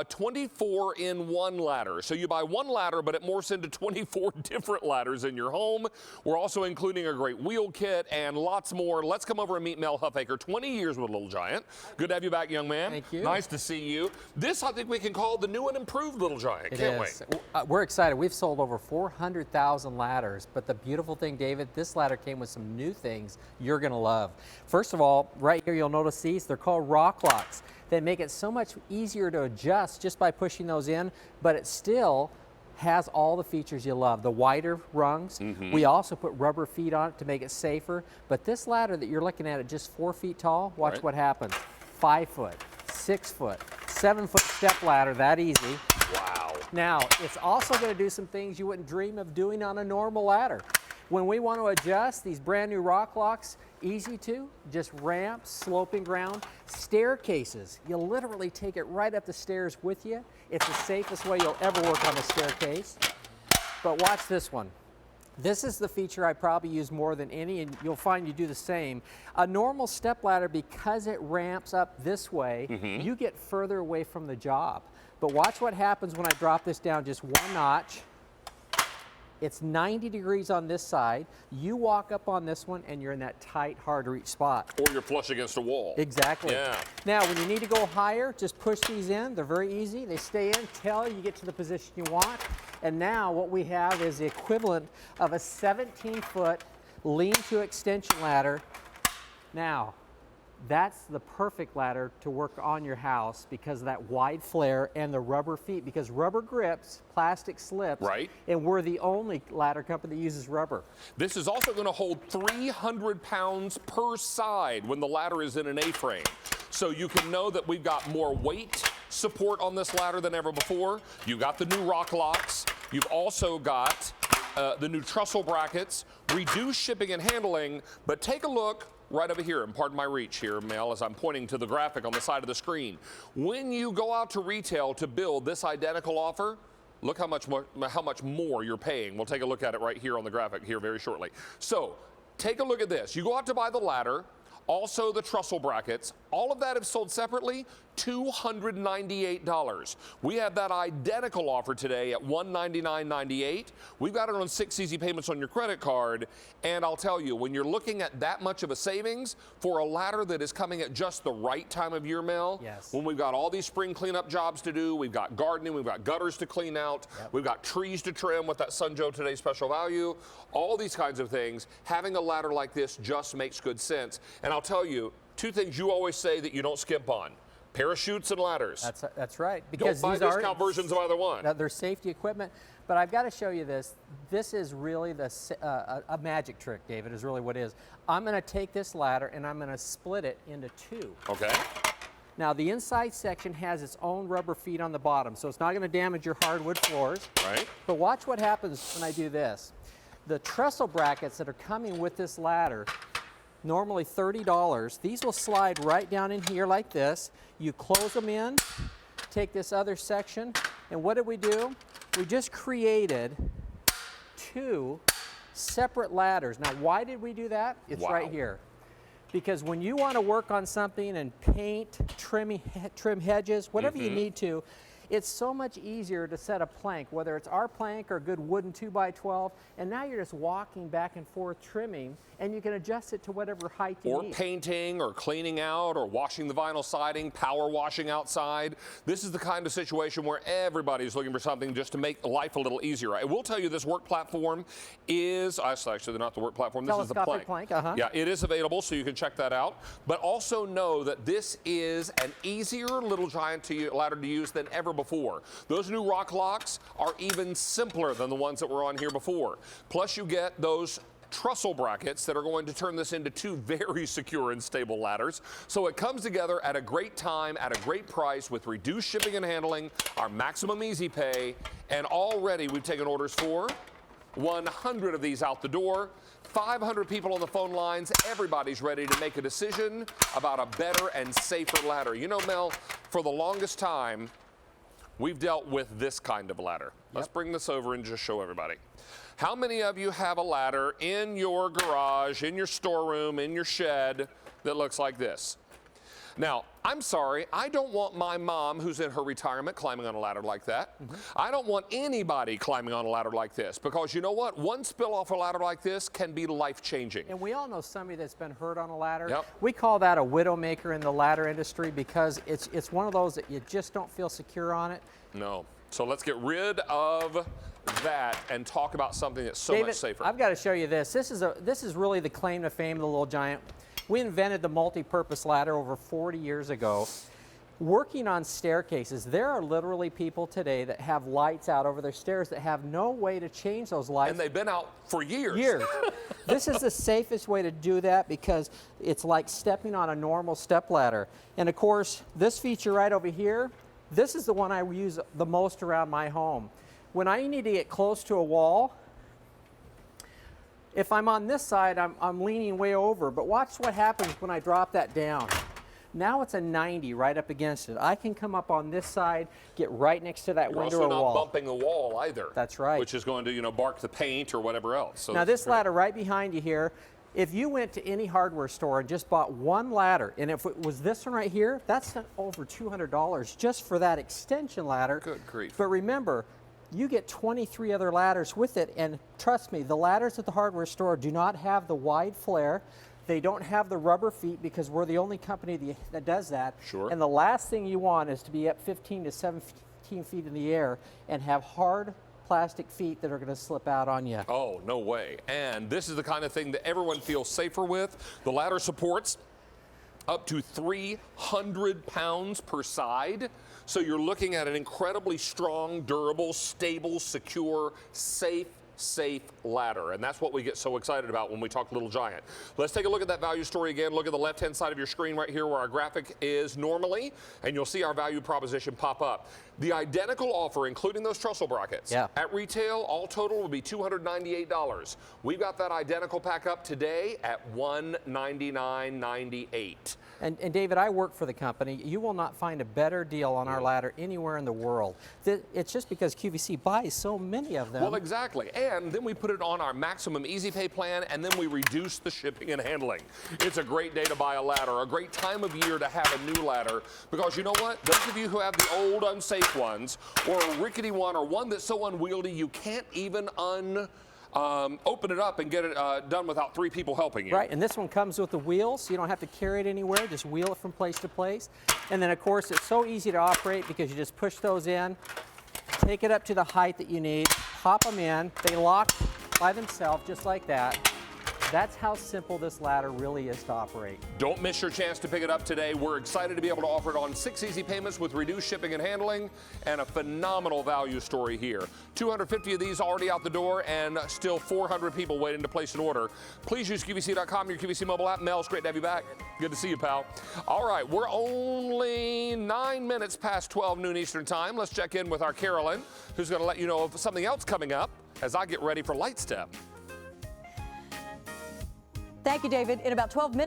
a 24-in-1 ladder. So you buy one ladder, but it morphs into 24 different ladders in your home. We're also including a great wheel kit and lots more. Let's come over and meet Mel Huffaker, 20 years with Little Giant. Good to have you back, young man. Thank you. Nice to see you. This, I think we can call the new and improved Little Giant. Can't wait. We're excited. We've sold over 400,000 ladders, but the beautiful thing, David, this ladder came with some new things you're going to love. First of all, right here you'll notice these. They're called rock locks. They make it so much easier to adjust just by pushing those in, but it still has all the features you love. The wider rungs. We also put rubber feet on it to make it safer. But this ladder that you're looking at just 4 feet tall, watch what happens. 5 foot, 6 foot, 7 foot step ladder, that easy. Wow. Now, it's also going to do some things you wouldn't dream of doing on a normal ladder. When we want to adjust these brand new rock locks, easy to, just ramps, sloping ground, staircases. You'll literally take it right up the stairs with you. It's the safest way you'll ever work on a staircase. But watch this one. This is the feature I probably use more than any, and you'll find you do the same. A normal step ladder, because it ramps up this way, you get further away from the job. But watch what happens when I drop this down just 1 notch. It's 90 degrees on this side. You walk up on this one and you're in that tight, hard to reach spot. Or you're flush against a wall. Exactly. Yeah. Now, when you need to go higher, just push these in. They're very easy. They stay in till you get to the position you want. And now what we have is the equivalent of a 17-foot lean-to extension ladder. Now, that's the perfect ladder to work on your house because of that wide flare and the rubber feet, because rubber grips, plastic slips, and we're the only ladder company that uses rubber. This is also going to hold 300 pounds per side when the ladder is in an A-frame. So you can know that we've got more weight support on this ladder than ever before. You got the new rock locks. You've also got the new trussel brackets, reduced shipping and handling, but take a look right over here, and pardon my reach here, Mel, as I'm pointing to the graphic on the side of the screen. When you go out to retail to build this identical offer, look how much more you're paying. We'll take a look at it right here on the graphic here very shortly. So take a look at this. You go out to buy the ladder, also the trussel brackets. All of that is sold separately, $298. We have that identical offer today at $199.98. We've got it on 6 easy payments on your credit card. And I'll tell you, when you're looking at that much of a savings for a ladder that is coming at just the right time of year, Mel, when we've got all these spring cleanup jobs to do, we've got gardening, we've got gutters to clean out, we've got trees to trim with that Sun Joe Today special value, all these kinds of things, having a ladder like this just makes good sense. And I'll tell you, 2 things you always say that you don't skimp on: parachutes and ladders. That's right. Because don't buy these discount versions of either one. They're safety equipment. But I've got to show you this. This is really a magic trick, David, is really what it is. I'm going to take this ladder and I'm going to split it into 2. Okay. Now, the inside section has its own rubber feet on the bottom, so it's not going to damage your hardwood floors. Right. But watch what happens when I do this. The trestle brackets that are coming with this ladder, normally $30. These will slide right down in here like this. You close them in, take this other section, and what did we do? We just created 2 separate ladders. Now, why did we do that? It's right here. Because when you want to work on something and paint, trim hedges, whatever you need to, it's so much easier to set a plank, whether it's our plank or a good wooden 2x12, and now you're just walking back and forth trimming, and you can adjust it to whatever height you need. Or painting, or cleaning out, or washing the vinyl siding, power washing outside. This is the kind of situation where everybody's looking for something just to make life a little easier. I will tell you, this work platform is, actually not the work platform, this is the plank. Yeah, it is available, so you can check that out. But also know that this is an easier Little Giant ladder to use than ever before. Those new rock locks are even simpler than the ones that were on here before. Plus, you get those trussel brackets that are going to turn this into 2 very secure and stable ladders. So it comes together at a great time, at a great price, with reduced shipping and handling, our maximum easy pay, and already we've taken orders for 100 of these out the door. 500 people on the phone lines. Everybody's ready to make a decision about a better and safer ladder. You know, Mel, for the longest time, we've dealt with this kind of ladder. Let's bring this over and just show everybody. How many of you have a ladder in your garage, in your storeroom, in your shed that looks like this? Now, I'm sorry, I don't want my mom who's in her retirement climbing on a ladder like that. I don't want anybody climbing on a ladder like this, because you know what? One spill off a ladder like this can be life-changing. And we all know somebody that's been hurt on a ladder. Yep. We call that a widowmaker in the ladder industry because it's one of those that you just don't feel secure on it. No. So let's get rid of that and talk about something that's so David, much safer. I've got to show you this. This is really the claim to fame of the Little Giant. We invented the multi-purpose ladder over 40 years ago. Working on staircases, there are literally people today that have lights out over their stairs that have no way to change those lights. And they've been out for years. This is the safest way to do that because it's like stepping on a normal step ladder. And of course, this feature right over here, this is the one I use the most around my home. When I need to get close to a wall, if I'm on this side, I'm leaning way over, but watch what happens when I drop that down. Now it's a 90 right up against it. I can come up on this side, get right next to that You're window also or not wall. bumping the wall either. That's right. Which is going to, you know, bark the paint or whatever else. So now this ladder right behind you here, if you went to any hardware store and just bought one ladder, and if it was this one right here, that's over $200 just for that extension ladder. Good grief. But remember, you get 23 other ladders with it, and trust me, the ladders at the hardware store do not have the wide flare. They don't have the rubber feet because we're the only company that does that. Sure. And the last thing you want is to be up 15 to 17 feet in the air and have hard plastic feet that are going to slip out on you. Oh, no way. And this is the kind of thing that everyone feels safer with. The ladder supports up to 300 pounds per side. So you're looking at an incredibly strong, durable, stable, secure, safe ladder. And that's what we get so excited about when we talk Little Giant. Let's take a look at that value story again. Look at the left-hand side of your screen right here where our graphic is normally, and you'll see our value proposition pop up. The identical offer, including those trestle brackets, at retail, all total will be $298. We've got that identical pack up today at $199.98. And David, I work for the company. You will not find a better deal on our ladder anywhere in the world. It's just because QVC buys so many of them. Well, exactly. And then we put it on our maximum easy pay plan, and then we reduce the shipping and handling. It's a great day to buy a ladder, a great time of year to have a new ladder, because you know what? Those of you who have the old unsafe ones, or a rickety one, or one that's so unwieldy you can't even open it up and get it done without 3 people helping you. Right, and this one comes with the wheels, so you don't have to carry it anywhere, just wheel it from place to place. And then of course it's so easy to operate because you just push those in, take it up to the height that you need, pop them in, they lock by themselves just like that. That's how simple this ladder really is to operate. Don't miss your chance to pick it up today. We're excited to be able to offer it on 6 easy payments with reduced shipping and handling, and a phenomenal value story here. 250 of these already out the door, and still 400 people waiting to place an order. Please use QVC.com, your QVC mobile app. Mel, it's great to have you back. Good to see you, pal. All right, we're only 9 minutes past 12 noon Eastern time. Let's check in with our Carolyn, who's going to let you know of something else coming up as I get ready for Light Step. Thank you, David. In about 12 minutes.